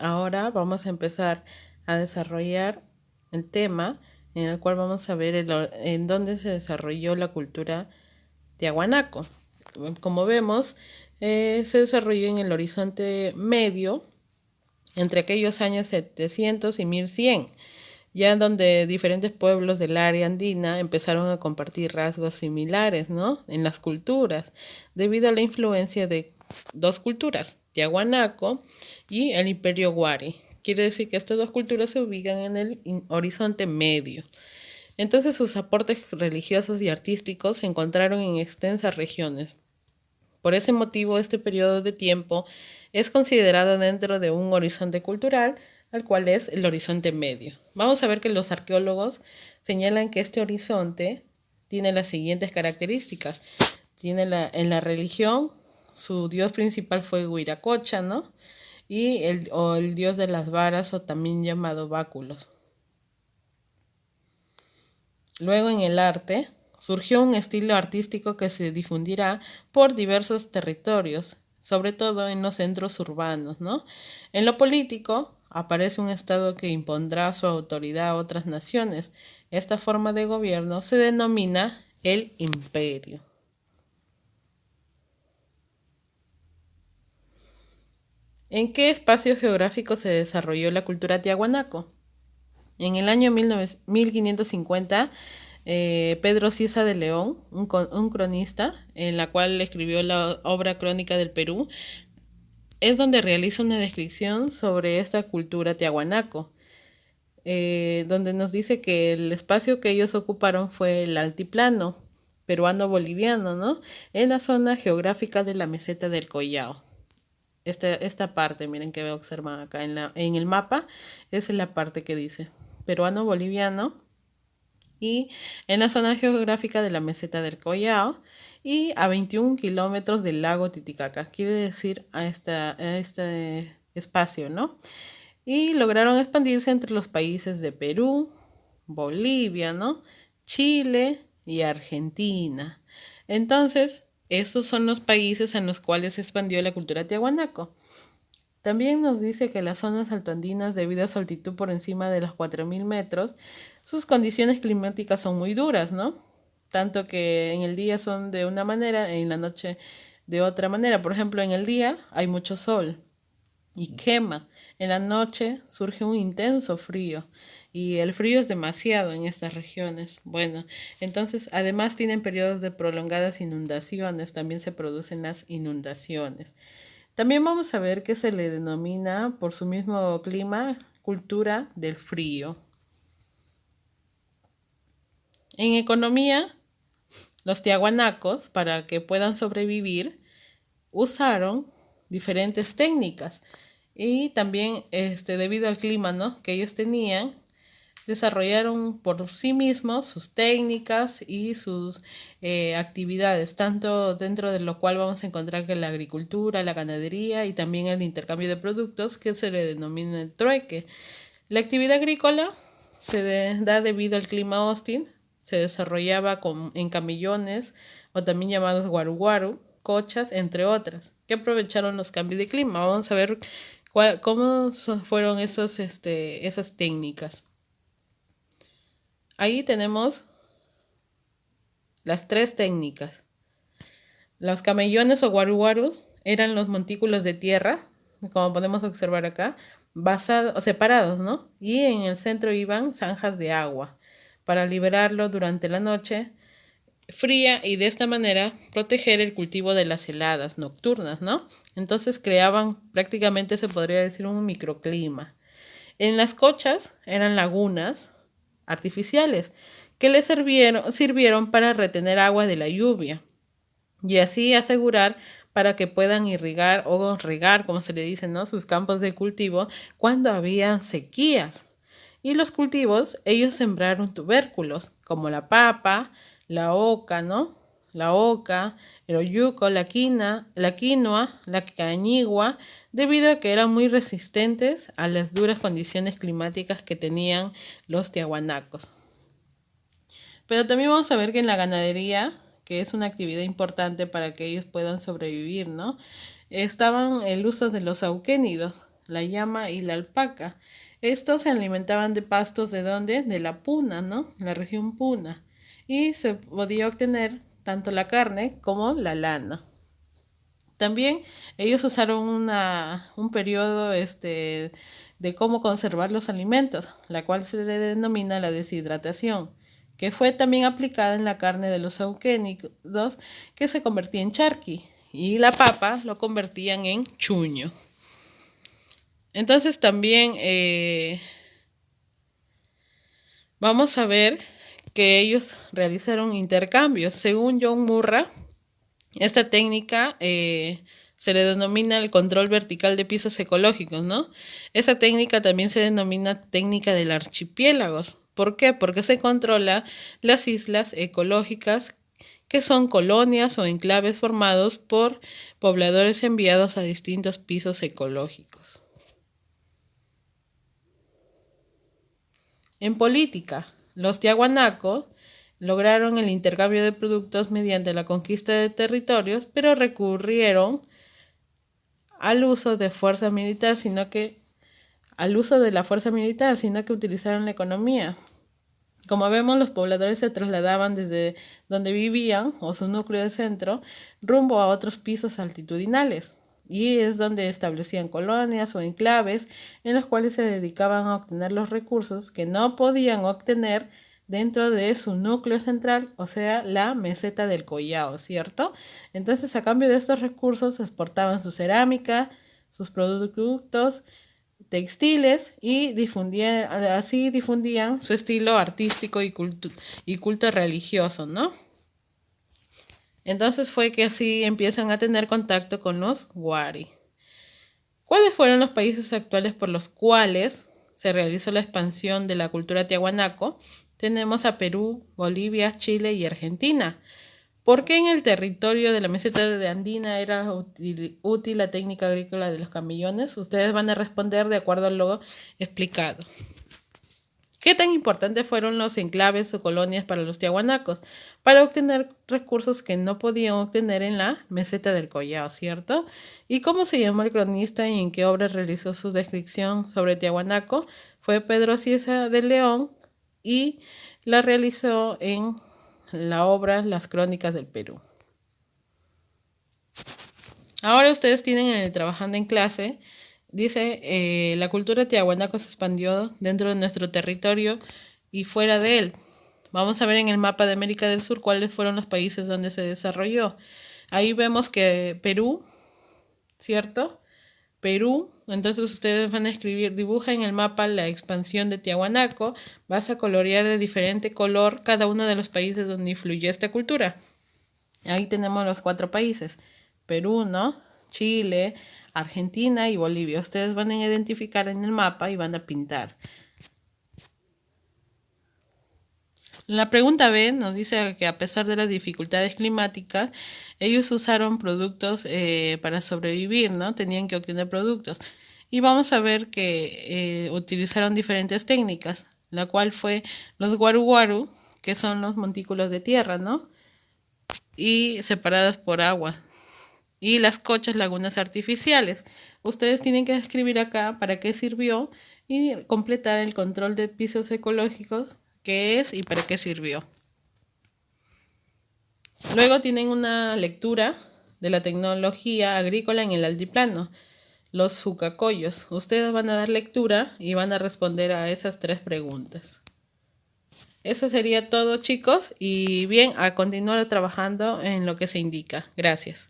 Ahora vamos a empezar a desarrollar el tema en el cual vamos a ver en dónde se desarrolló la cultura tiahuanaco. Como vemos, se desarrolló en el horizonte medio entre aquellos años 700 y 1100, ya donde diferentes pueblos del área andina empezaron a compartir rasgos similares, ¿no? En las culturas, debido a la influencia de dos culturas, Tiahuanaco y el Imperio Wari. Quiere decir que estas dos culturas se ubican en el horizonte medio. Entonces sus aportes religiosos y artísticos se encontraron en extensas regiones. Por ese motivo, este periodo de tiempo es considerado dentro de un horizonte cultural, al cual es el horizonte medio. Vamos a ver que los arqueólogos señalan que este horizonte tiene las siguientes características. En la religión, su dios principal fue Huiracocha, ¿no? O el dios de las varas, o también llamado Báculos. Luego en el arte, surgió un estilo artístico que se difundirá por diversos territorios, sobre todo en los centros urbanos, ¿no? En lo político, aparece un Estado que impondrá su autoridad a otras naciones. Esta forma de gobierno se denomina el imperio. ¿En qué espacio geográfico se desarrolló la cultura tiahuanaco? En el año 1550, Pedro Ciza de León, un cronista, en la cual escribió la obra Crónica del Perú, es donde realiza una descripción sobre esta cultura tiahuanaco, donde nos dice que el espacio que ellos ocuparon fue el altiplano peruano-boliviano, ¿no? En la zona geográfica de la meseta del Collao. Esta parte, miren que observan acá en el mapa, es la parte que dice peruano-boliviano y en la zona geográfica de la meseta del Collao y a 21 kilómetros del lago Titicaca, quiere decir a este espacio, ¿no? Y lograron expandirse entre los países de Perú, Bolivia, ¿no? Chile y Argentina. Entonces, estos son los países en los cuales se expandió la cultura tiahuanaco. También nos dice que las zonas altoandinas, debido a su altitud por encima de los 4000 metros, sus condiciones climáticas son muy duras, ¿no? Tanto que en el día son de una manera, en la noche de otra manera. Por ejemplo, en el día hay mucho sol y quema. En la noche surge un intenso frío y el frío es demasiado en estas regiones. Bueno, entonces además tienen periodos de prolongadas inundaciones, también se producen las inundaciones. También vamos a ver que se le denomina por su mismo clima cultura del frío. En economía, los tiahuanacos, para que puedan sobrevivir, usaron diferentes técnicas y también debido al clima, ¿no?, que ellos tenían, desarrollaron por sí mismos sus técnicas y sus actividades, tanto dentro de lo cual vamos a encontrar que la agricultura, la ganadería y también el intercambio de productos, que se le denomina el trueque. La actividad agrícola se da debido al clima hostil, se desarrollaba en camellones o también llamados guaru, cochas, entre otras, que aprovecharon los cambios de clima. Vamos a ver cómo fueron esas técnicas. Ahí tenemos las tres técnicas. Los camellones o guaruguarus eran los montículos de tierra, como podemos observar acá, separados, ¿no? Y en el centro iban zanjas de agua para liberarlo durante la noche fría y de esta manera proteger el cultivo de las heladas nocturnas, ¿no? Entonces creaban, prácticamente se podría decir, un microclima. En las cochas eran lagunas artificiales que les sirvieron para retener agua de la lluvia y así asegurar para que puedan irrigar o regar, como se le dice, ¿no?, sus campos de cultivo cuando había sequías. Y los cultivos, ellos sembraron tubérculos como la papa, la oca, ¿no? La oca, el oyuco, la quinoa, la cañigua, debido a que eran muy resistentes a las duras condiciones climáticas que tenían los tiahuanacos. Pero también vamos a ver que en la ganadería, que es una actividad importante para que ellos puedan sobrevivir, ¿no?, estaban el uso de los auquénidos, la llama y la alpaca. Estos se alimentaban de pastos ¿de dónde? De la Puna, ¿no? La región Puna. Y se podía obtener tanto la carne como la lana. También ellos usaron un periodo de cómo conservar los alimentos, la cual se le denomina la deshidratación, que fue también aplicada en la carne de los auquénidos, que se convertía en charqui, y la papa lo convertían en chuño. Entonces también vamos a ver que ellos realizaron intercambios. Según John Murray, esta técnica se le denomina el control vertical de pisos ecológicos, ¿no? Esa técnica también se denomina técnica del archipiélagos. ¿Por qué? Porque se controla las islas ecológicas, que son colonias o enclaves formados por pobladores enviados a distintos pisos ecológicos. En política, los tiahuanacos lograron el intercambio de productos mediante la conquista de territorios, pero recurrieron al uso de fuerza militar, sino que utilizaron la economía. Como vemos, los pobladores se trasladaban desde donde vivían, o su núcleo de centro, rumbo a otros pisos altitudinales. Y es donde establecían colonias o enclaves en los cuales se dedicaban a obtener los recursos que no podían obtener dentro de su núcleo central, o sea, la meseta del Collao, ¿cierto? Entonces, a cambio de estos recursos, exportaban su cerámica, sus productos textiles y difundían su estilo artístico y culto religioso, ¿no? Entonces fue que así empiezan a tener contacto con los Wari. ¿Cuáles fueron los países actuales por los cuales se realizó la expansión de la cultura tiahuanaco? Tenemos a Perú, Bolivia, Chile y Argentina. ¿Por qué en el territorio de la meseta de andina era útil la técnica agrícola de los camellones? Ustedes van a responder de acuerdo al lo explicado. ¿Qué tan importantes fueron los enclaves o colonias para los tiahuanacos? Para obtener recursos que no podían obtener en la meseta del Collao, ¿cierto? ¿Y cómo se llamó el cronista y en qué obra realizó su descripción sobre Tiahuanaco? Fue Pedro Cieza de León y la realizó en la obra Las Crónicas del Perú. Ahora ustedes tienen en el Trabajando en Clase, dice, la cultura tiahuanaco se expandió dentro de nuestro territorio y fuera de él. Vamos a ver en el mapa de América del Sur cuáles fueron los países donde se desarrolló. Ahí vemos que Perú, ¿cierto? Perú, entonces ustedes van a escribir, dibuja en el mapa la expansión de Tiahuanaco, vas a colorear de diferente color cada uno de los países donde influyó esta cultura. Ahí tenemos los 4 países, Perú, ¿no? Chile, Argentina y Bolivia. Ustedes van a identificar en el mapa y van a pintar. La pregunta B nos dice que a pesar de las dificultades climáticas, ellos usaron productos para sobrevivir, ¿no? Tenían que obtener productos. Y vamos a ver que utilizaron diferentes técnicas, la cual fue los guaru guaru, que son los montículos de tierra, ¿no? Y separadas por agua. Y las cochas, lagunas artificiales. Ustedes tienen que escribir acá para qué sirvió y completar el control de pisos ecológicos, qué es y para qué sirvió. Luego tienen una lectura de la tecnología agrícola en el altiplano, los sucacoyos. Ustedes van a dar lectura y van a responder a esas 3 preguntas. Eso sería todo, chicos, y bien, a continuar trabajando en lo que se indica. Gracias.